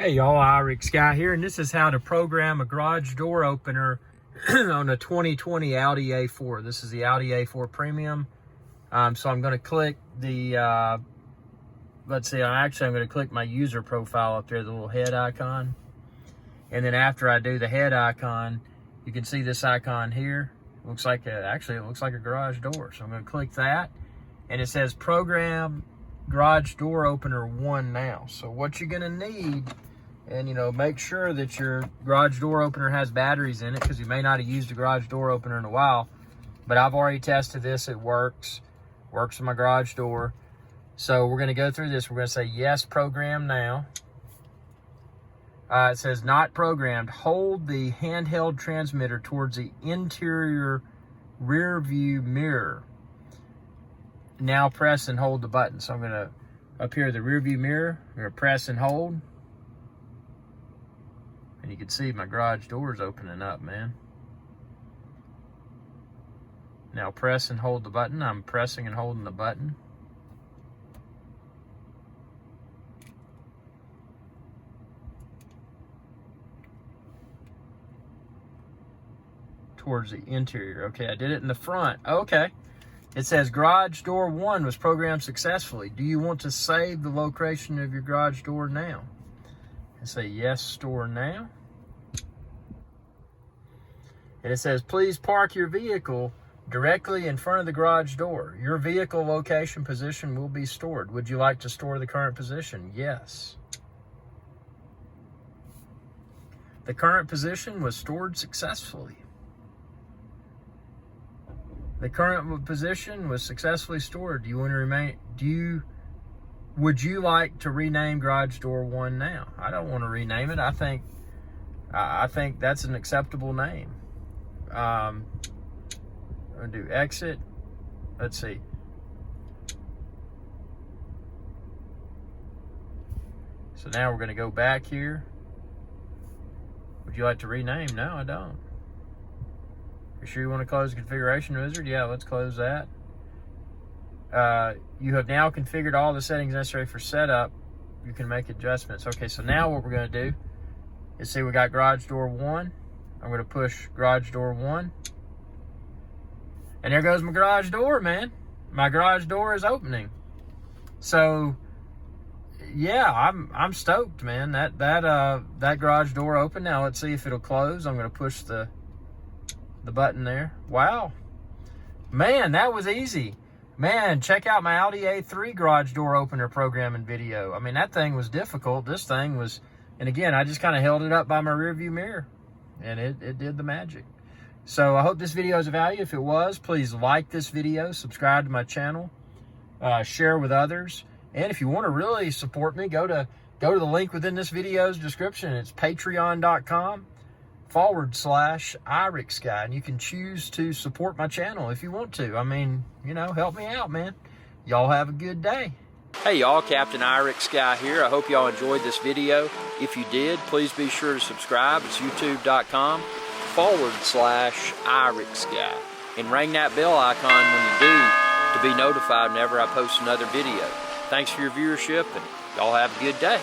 Hey y'all, Iric Guy here, and this is how to program a garage door opener on a 2020 Audi A4. This is the Audi A4 Premium. So I'm going to click the, let's see, I'm going to click my user profile up there, the little head icon. And then after I do the head icon, you can see this icon here. It looks like actually it looks like a garage door. So I'm going to click that, and it says program garage door opener 1 now. So what you're going to need, and make sure that your garage door opener has batteries in it, because you may not have used a garage door opener in a while. But I've already tested this. It works with my garage door. So we're going to go through this. We're going to say yes, program now. It says not programmed. Hold the handheld transmitter towards the interior rear view mirror. Now press and hold the button. So I'm going to, up here, the rear view mirror, I'm going to press and hold. And you can see my garage door is opening up, man. Now press and hold the button. I'm pressing and holding the button. Towards the interior. Okay, I did it in the front. Okay. It says garage door 1 was programmed successfully. Do you want to save the location of your garage door now? And say yes, store now. And it says please park your vehicle directly in front of the garage door. Your vehicle location position will be stored. Would you like to store the current position? Yes. The current position was stored successfully. The current position was successfully stored. Do you want to remain? Would you like to rename garage door 1 now? I don't want to rename it. I think that's an acceptable name. I'm gonna do exit. Let's see. So now we're gonna go back here. Would you like to rename? No, I don't. You sure you want to close the configuration wizard? Yeah, let's close that. You have now configured all the settings necessary for setup. You can make adjustments. Okay, so now what we're going to do is see we got garage door 1. I'm going to push garage door 1. And there goes my garage door, man. My garage door is opening. So yeah, I'm stoked, man. That garage door opened. Now let's see if it'll close. I'm going to push the button there. Wow, man, that was easy. Man, check out my Audi A3 garage door opener programming video. I mean, that thing was difficult. This thing was, and again, I just kind of held it up by my rear view mirror, and it did the magic. So I hope this video is of value. If it was, please like this video, subscribe to my channel, share with others, and if you want to really support me, go to the link within this video's description. It's patreon.com/Iric Guy, and you can choose to support my channel if you want to. I mean, help me out, man. Y'all have a good day. Hey y'all, Captain Iric Guy here. I hope y'all enjoyed this video. If you did, please be sure to subscribe. It's youtube.com/Iric Guy, and ring that bell icon when you do to be notified whenever I post another video. Thanks for your viewership, and y'all have a good day.